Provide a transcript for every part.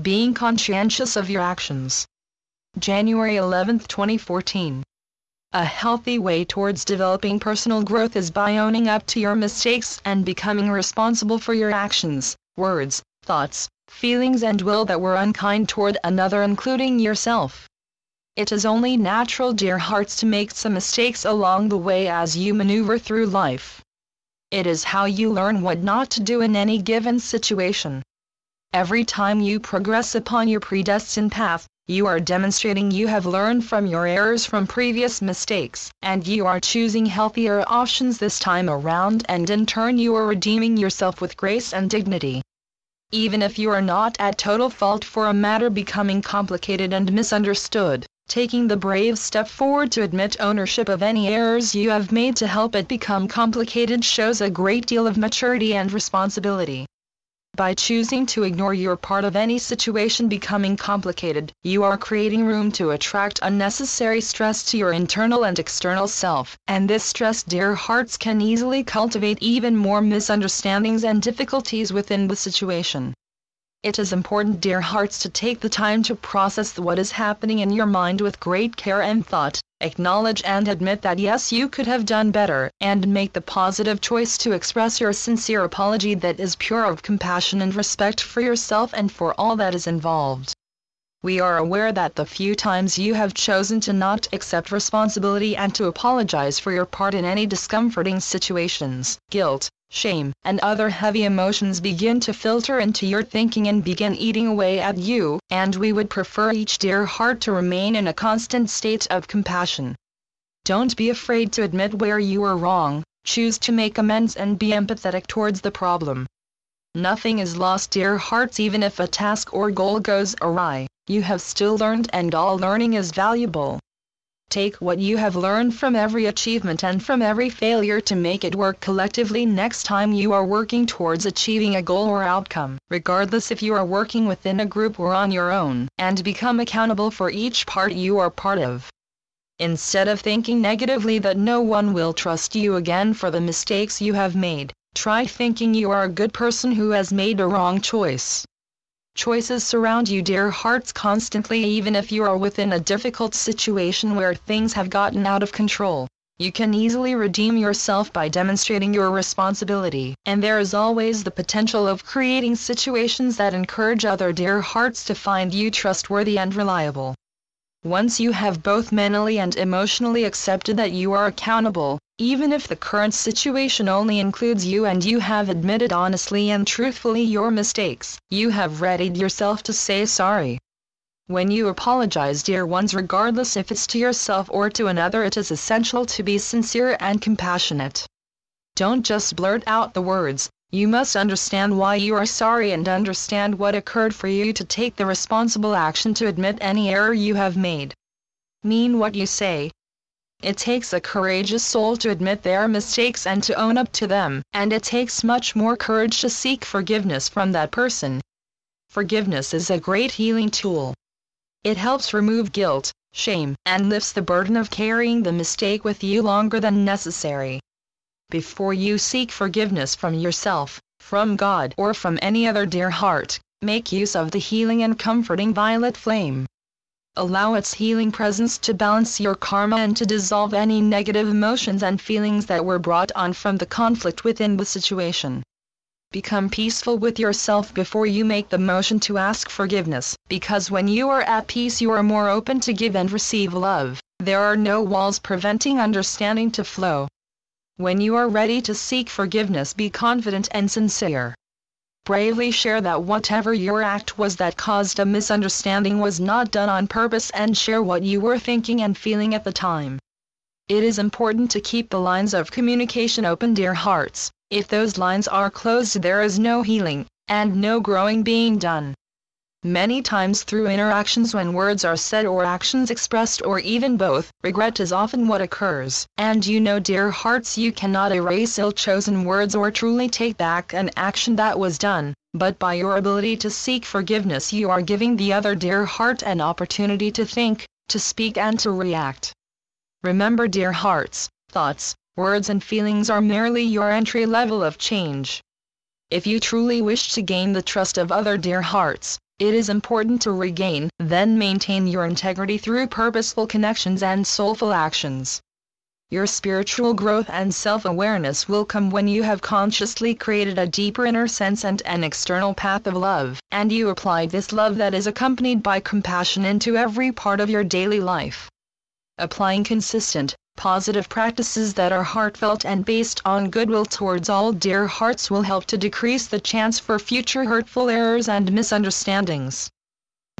being conscientious of your actions. January 11, 2014. A healthy way towards developing personal growth is by owning up to your mistakes and becoming responsible for your actions, words, thoughts, feelings and will that were unkind toward another, including yourself. It is only natural, dear hearts, to make some mistakes along the way as you maneuver through life. It is how you learn what not to do in any given situation. Every time you progress upon your predestined path, you are demonstrating you have learned from your errors from previous mistakes, and you are choosing healthier options this time around, and in turn you are redeeming yourself with grace and dignity. Even if you are not at total fault for a matter becoming complicated and misunderstood, taking the brave step forward to admit ownership of any errors you have made to help it become complicated shows a great deal of maturity and responsibility. By choosing to ignore your part of any situation becoming complicated, you are creating room to attract unnecessary stress to your internal and external self, and this stress, dear hearts, can easily cultivate even more misunderstandings and difficulties within the situation. It is important, dear hearts, to take the time to process what is happening in your mind with great care and thought, acknowledge and admit that yes, you could have done better, and make the positive choice to express your sincere apology that is pure of compassion and respect for yourself and for all that is involved. We are aware that the few times you have chosen to not accept responsibility and to apologize for your part in any discomforting situations, guilt, shame, and other heavy emotions begin to filter into your thinking and begin eating away at you, and we would prefer each dear heart to remain in a constant state of compassion. Don't be afraid to admit where you are wrong, choose to make amends and be empathetic towards the problem. Nothing is lost, dear hearts. Even if a task or goal goes awry, you have still learned, and all learning is valuable. Take what you have learned from every achievement and from every failure to make it work collectively next time you are working towards achieving a goal or outcome, regardless if you are working within a group or on your own, and become accountable for each part you are part of. Instead of thinking negatively that no one will trust you again for the mistakes you have made, try thinking you are a good person who has made a wrong choice. Choices surround you, dear hearts, constantly. Even if you are within a difficult situation where things have gotten out of control, you can easily redeem yourself by demonstrating your responsibility, and there is always the potential of creating situations that encourage other dear hearts to find you trustworthy and reliable. Once you have both mentally and emotionally accepted that you are accountable, even if the current situation only includes you, and you have admitted honestly and truthfully your mistakes, you have readied yourself to say sorry. When you apologize, dear ones, regardless if it's to yourself or to another, it is essential to be sincere and compassionate. Don't just blurt out the words. You must understand why you are sorry and understand what occurred for you to take the responsible action to admit any error you have made. Mean what you say. It takes a courageous soul to admit their mistakes and to own up to them, and it takes much more courage to seek forgiveness from that person. Forgiveness is a great healing tool. It helps remove guilt, shame, and lifts the burden of carrying the mistake with you longer than necessary. Before you seek forgiveness from yourself, from God, or from any other dear heart, make use of the healing and comforting violet flame. Allow its healing presence to balance your karma and to dissolve any negative emotions and feelings that were brought on from the conflict within the situation. Become peaceful with yourself before you make the motion to ask forgiveness, because when you are at peace you are more open to give and receive love. There are no walls preventing understanding to flow. When you are ready to seek forgiveness, be confident and sincere. Bravely share that whatever your act was that caused a misunderstanding was not done on purpose, and share what you were thinking and feeling at the time. It is important to keep the lines of communication open, dear hearts. If those lines are closed, there is no healing, and no growing being done. Many times through interactions, when words are said or actions expressed, or even both, regret is often what occurs. And you know, dear hearts, you cannot erase ill-chosen words or truly take back an action that was done, but by your ability to seek forgiveness you are giving the other dear heart an opportunity to think, to speak and to react. Remember, dear hearts, thoughts, words and feelings are merely your entry level of change. If you truly wish to gain the trust of other dear hearts, It is important to regain, then maintain your integrity through purposeful connections and soulful actions. Your spiritual growth and self-awareness will come when you have consciously created a deeper inner sense and an external path of love, and you apply this love that is accompanied by compassion into every part of your daily life. Applying consistent, positive practices that are heartfelt and based on goodwill towards all dear hearts will help to decrease the chance for future hurtful errors and misunderstandings.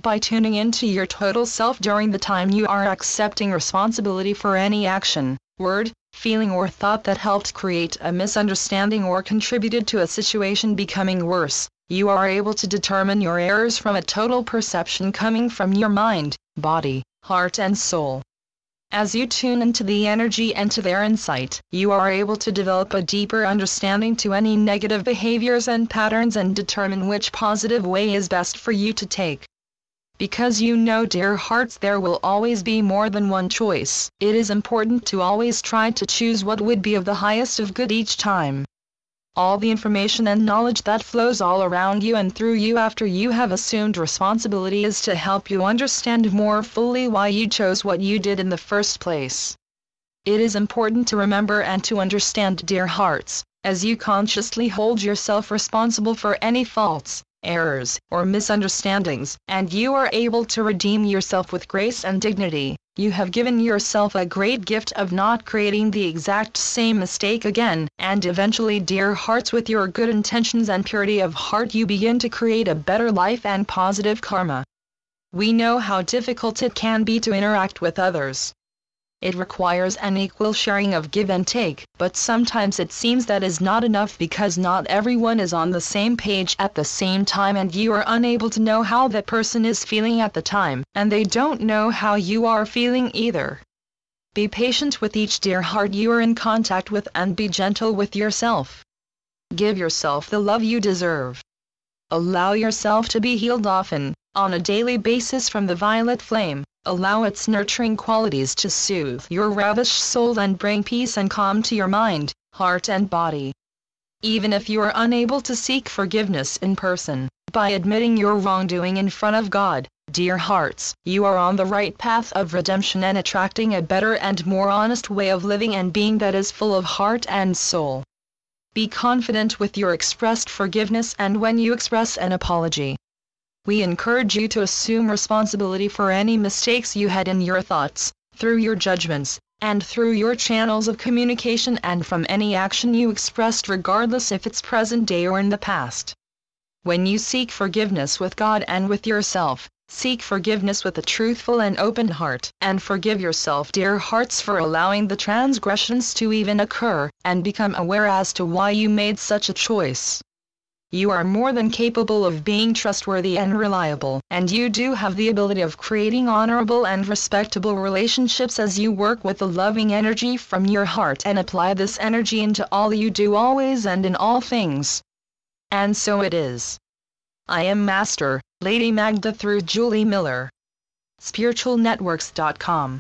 By tuning into your total self during the time you are accepting responsibility for any action, word, feeling or thought that helped create a misunderstanding or contributed to a situation becoming worse, you are able to determine your errors from a total perception coming from your mind, body, heart and soul. As you tune into the energy and to their insight, you are able to develop a deeper understanding to any negative behaviors and patterns and determine which positive way is best for you to take. Because you know, dear hearts, there will always be more than one choice. It is important to always try to choose what would be of the highest of good each time. All the information and knowledge that flows all around you and through you after you have assumed responsibility is to help you understand more fully why you chose what you did in the first place. It is important to remember and to understand, dear hearts, as you consciously hold yourself responsible for any faults, errors, or misunderstandings, and you are able to redeem yourself with grace and dignity, you have given yourself a great gift of not creating the exact same mistake again, and eventually, dear hearts, with your good intentions and purity of heart you begin to create a better life and positive karma. We know how difficult it can be to interact with others. It requires an equal sharing of give and take, but sometimes it seems that is not enough because not everyone is on the same page at the same time and you are unable to know how that person is feeling at the time, and they don't know how you are feeling either. Be patient with each dear heart you are in contact with and be gentle with yourself. Give yourself the love you deserve. Allow yourself to be healed often, on a daily basis from the violet flame. Allow its nurturing qualities to soothe your ravished soul and bring peace and calm to your mind, heart and body. Even if you are unable to seek forgiveness in person, by admitting your wrongdoing in front of God, dear hearts, you are on the right path of redemption and attracting a better and more honest way of living and being that is full of heart and soul. Be confident with your expressed forgiveness and when you express an apology. We encourage you to assume responsibility for any mistakes you had in your thoughts, through your judgments, and through your channels of communication and from any action you expressed regardless if it's present day or in the past. When you seek forgiveness with God and with yourself, seek forgiveness with a truthful and open heart, and forgive yourself, dear hearts, for allowing the transgressions to even occur, and become aware as to why you made such a choice. You are more than capable of being trustworthy and reliable, and you do have the ability of creating honorable and respectable relationships as you work with the loving energy from your heart and apply this energy into all you do always and in all things. And so it is. I am Master, Lady Magda through Julie Miller. SpiritualNetworks.com